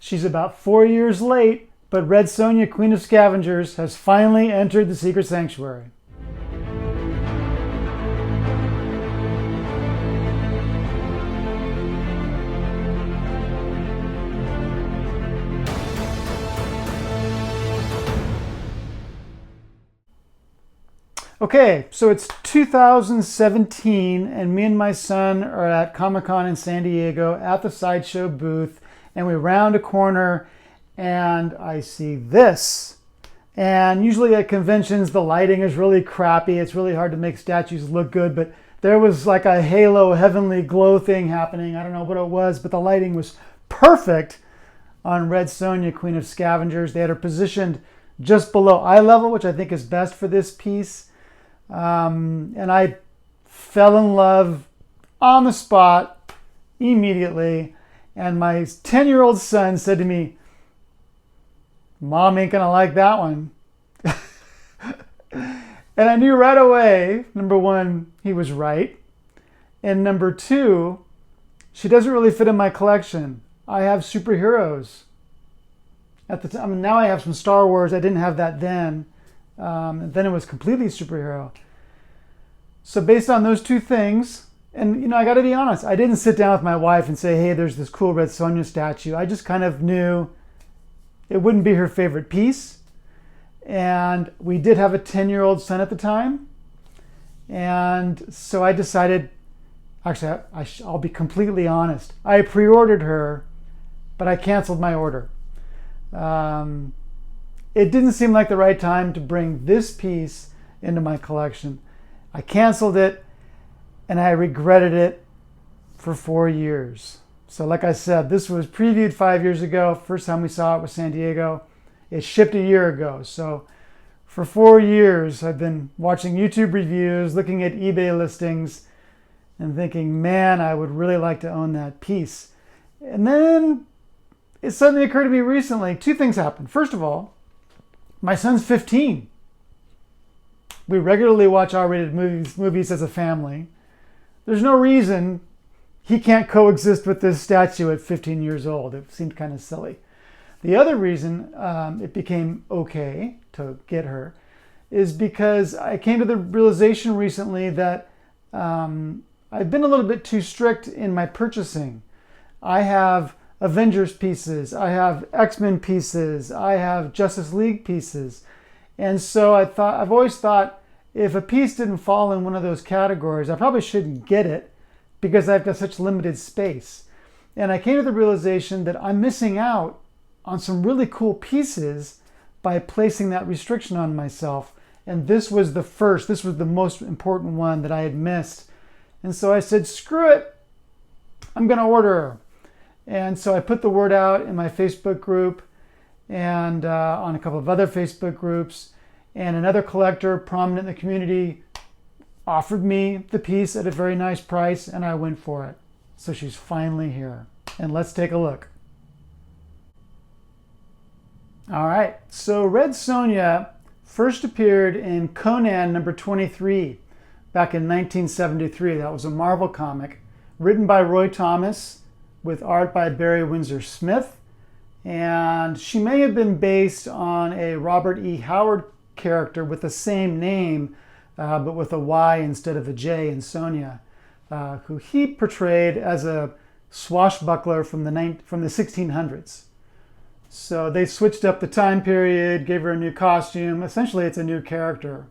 She's about 4 years late, but Red Sonja, Queen of Scavengers, has finally entered the secret sanctuary. Okay, so it's 2017, and me and my son are at Comic-Con in San Diego at the Sideshow booth, and we round a corner, and I see this. And usually at conventions, the lighting is really crappy. It's really hard to make statues look good, but there was like a halo, heavenly glow thing happening. I don't know what it was, but the lighting was perfect on Red Sonja, Queen of Scavengers. They had her positioned just below eye level, which I think is best for this piece. And I fell in love on the spot immediately. And my 10-year-old son said to me, "Mom ain't gonna like that one." And I knew right away, number one, he was right. And number two, she doesn't really fit in my collection. I have superheroes. At the time, now I have some Star Wars. I didn't have that then. And then it was completely superhero. So based on those two things, and I got to be honest, I didn't sit down with my wife and say, "Hey, there's this cool Red Sonja statue." I just kind of knew it wouldn't be her favorite piece. And we did have a 10-year-old son at the time. And so I decided, actually, I'll be completely honest. I pre-ordered her, but I canceled my order. It didn't seem like the right time to bring this piece into my collection. I canceled it, and I regretted it for 4 years. So like I said, this was previewed 5 years ago. First time we saw it was San Diego. It shipped a year ago. So for 4 years, I've been watching YouTube reviews, looking at eBay listings, and thinking, man, I would really like to own that piece. And then it suddenly occurred to me recently, two things happened. First of all, my son's 15. We regularly watch R-rated movies as a family. There's no reason he can't coexist with this statue at 15 years old. It seemed kind of silly. The other reason it became okay to get her is because I came to the realization recently that I've been a little bit too strict in my purchasing. I have Avengers pieces, I have X-Men pieces, I have Justice League pieces. And so I've always thought if a piece didn't fall in one of those categories, I probably shouldn't get it because I've got such limited space. And I came to the realization that I'm missing out on some really cool pieces by placing that restriction on myself. And this was the most important one that I had missed. And so I said, screw it, I'm gonna order her. And so I put the word out in my Facebook group and on a couple of other Facebook groups. And another collector prominent in the community offered me the piece at a very nice price, and I went for it. So she's finally here. And let's take a look. All right, so Red Sonja first appeared in Conan number 23 back in 1973. That was a Marvel comic written by Roy Thomas with art by Barry Windsor Smith. And she may have been based on a Robert E. Howard character with the same name, but with a Y instead of a J in Sonja, who he portrayed as a swashbuckler from the 1600s. So they switched up the time period, gave her a new costume. Essentially, it's a new character.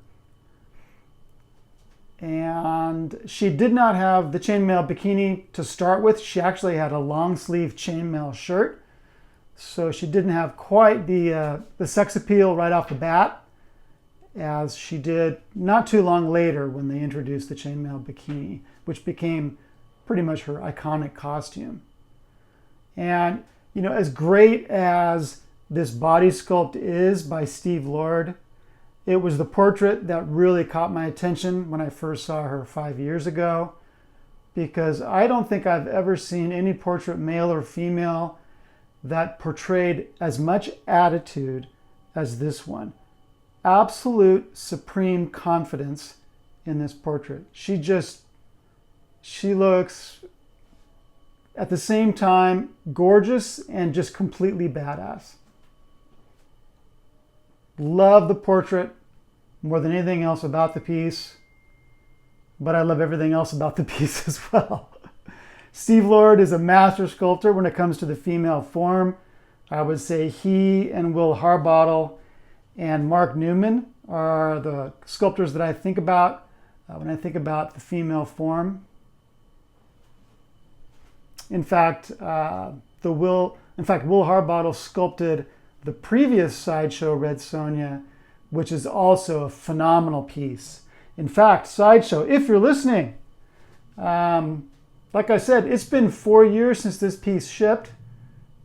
And she did not have the chainmail bikini to start with. She actually had a long sleeve chainmail shirt. So she didn't have quite the sex appeal right off the bat, as she did not too long later when they introduced the chainmail bikini, which became pretty much her iconic costume. And as great as this body sculpt is by Steve Lord, it was the portrait that really caught my attention when I first saw her 5 years ago, because I don't think I've ever seen any portrait, male or female, that portrayed as much attitude as this one. Absolute supreme confidence in this portrait. She looks at the same time, gorgeous and just completely badass. Love the portrait more than anything else about the piece, but I love everything else about the piece as well. Steve Lord is a master sculptor when it comes to the female form. I would say he and Will Harbottle and Mark Newman are the sculptors that I think about when I think about the female form. In fact, Will Harbottle sculpted the previous Sideshow Red Sonja, which is also a phenomenal piece. In fact, Sideshow, if you're listening, like I said, it's been 4 years since this piece shipped.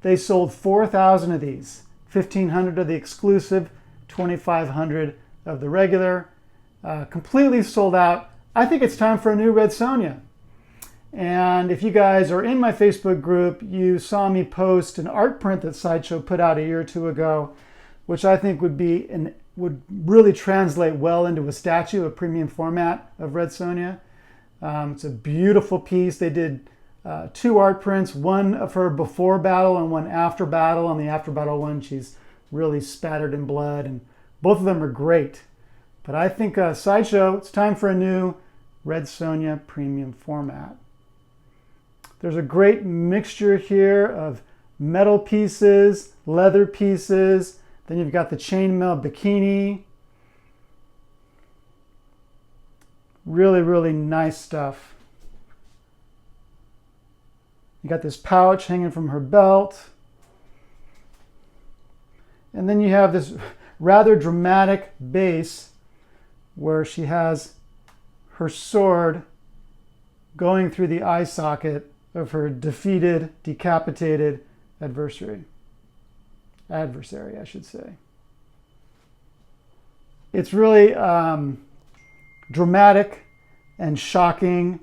They sold 4,000 of these, 1,500 of the exclusive, 2,500 of the regular, completely sold out. I think it's time for a new Red Sonja. And if you guys are in my Facebook group, you saw me post an art print that Sideshow put out a year or two ago, which I think would really translate well into a statue, a premium format of Red Sonja. It's a beautiful piece. They did 2 art prints, one of her before battle and one after battle. On the after battle one, she's really spattered in blood, and both of them are great. But I think Sideshow, it's time for a new Red Sonja premium format. There's a great mixture here of metal pieces, leather pieces, then you've got the chainmail bikini. Really, really nice stuff. You got this pouch hanging from her belt. And then you have this rather dramatic base where she has her sword going through the eye socket of her defeated, decapitated adversary, I should say. It's really dramatic and shocking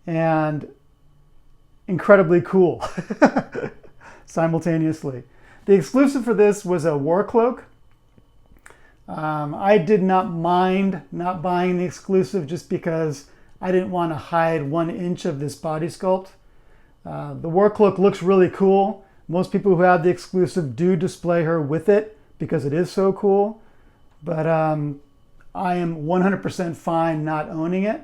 and incredibly cool simultaneously. The exclusive for this was a war cloak. I did not mind not buying the exclusive just because I didn't want to hide 1 inch of this body sculpt. The war cloak looks really cool. Most people who have the exclusive do display her with it because it is so cool. But I am 100% fine not owning it.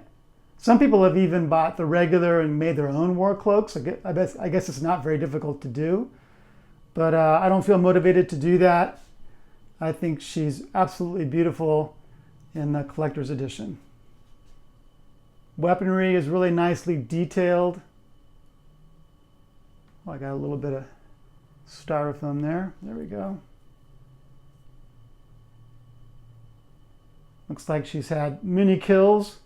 Some people have even bought the regular and made their own war cloaks. I guess it's not very difficult to do. But I don't feel motivated to do that. I think she's absolutely beautiful in the collector's edition. Weaponry is really nicely detailed. Oh, I got a little bit of styrofoam there. There we go. Looks like she's had many kills.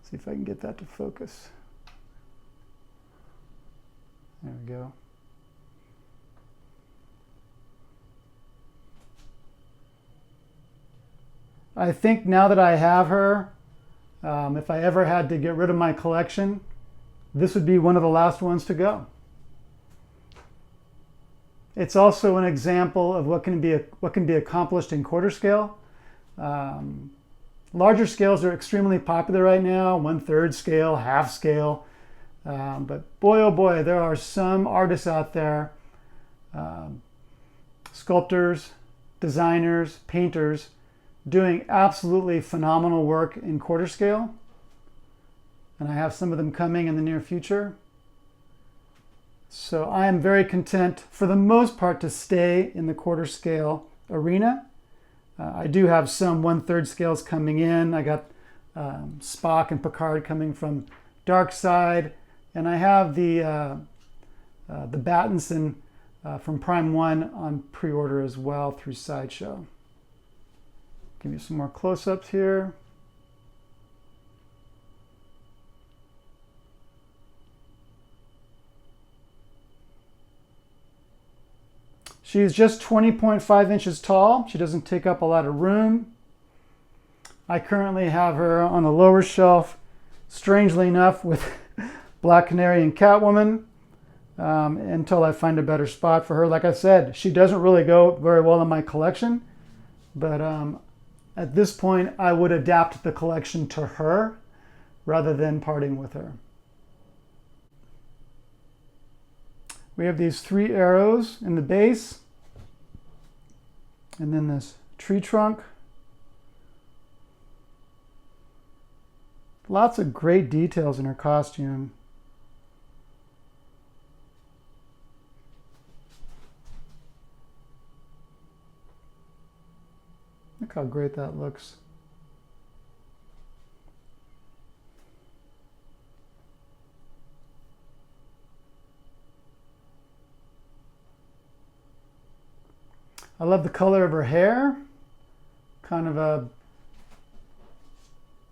See if I can get that to focus. There we go. I think now that I have her, if I ever had to get rid of my collection, this would be one of the last ones to go. It's also an example of what can be accomplished in quarter scale. Larger scales are extremely popular right now, 1/3 scale, half scale. But boy, oh boy, there are some artists out there, sculptors, designers, painters, doing absolutely phenomenal work in quarter scale. And I have some of them coming in the near future. So I am very content, for the most part, to stay in the quarter scale arena. I do have some 1/3 scales coming in. I got Spock and Picard coming from Dark Side. And I have the Battinson from Prime 1 on pre-order as well through Sideshow. Give you some more close-ups here. She's just 20.5 inches tall. She doesn't take up a lot of room. I currently have her on the lower shelf, strangely enough, with Black Canary and Catwoman, until I find a better spot for her. Like I said, she doesn't really go very well in my collection, but At this point, I would adapt the collection to her rather than parting with her. We have these 3 arrows in the base, and then this tree trunk. Lots of great details in her costume. Look how great that looks. I love the color of her hair. Kind of a,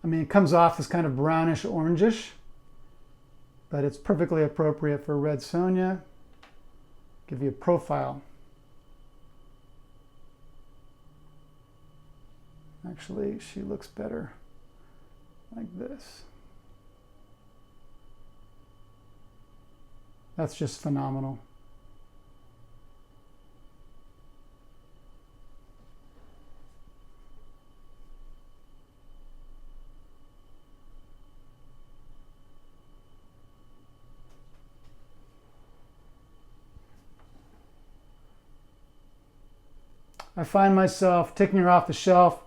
it comes off as kind of brownish orangish, but it's perfectly appropriate for Red Sonja. Give you a profile. Actually, she looks better like this. That's just phenomenal. I find myself taking her off the shelf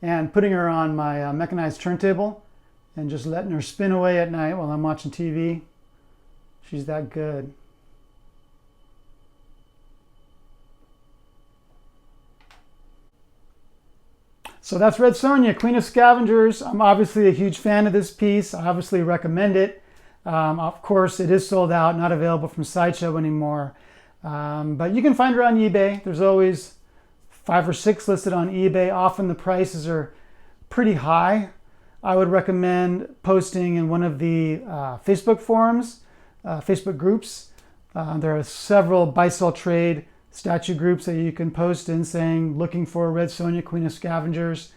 and putting her on my mechanized turntable and just letting her spin away at night while I'm watching TV. She's that good. So that's Red Sonja, Queen of Scavengers. I'm obviously a huge fan of this piece. I obviously recommend it. Of course, it is sold out, not available from Sideshow anymore. But you can find her on eBay. There's always 5 or 6 listed on eBay. Often the prices are pretty high. I would recommend posting in one of the Facebook forums, Facebook groups. There are several buy-sell trade statue groups that you can post in saying, looking for Red Sonja, Queen of Scavengers.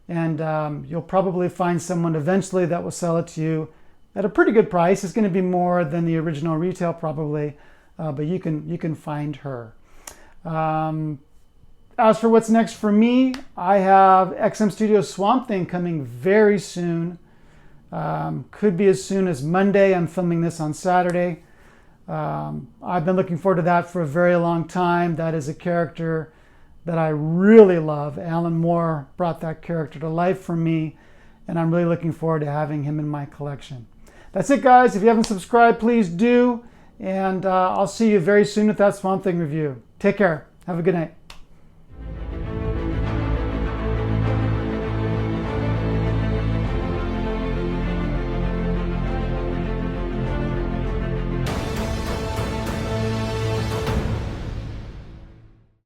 And you'll probably find someone eventually that will sell it to you at a pretty good price. It's going to be more than the original retail probably. But you can find her. As for what's next for me, I have XM Studios Swamp Thing coming very soon. Could be as soon as Monday. I'm filming this on Saturday. I've been looking forward to that for a very long time. That is a character that I really love. Alan Moore brought that character to life for me, and I'm really looking forward to having him in my collection. That's it, guys. If you haven't subscribed, please do. And I'll see you very soon with that Swamp Thing review. Take care. Have a good night.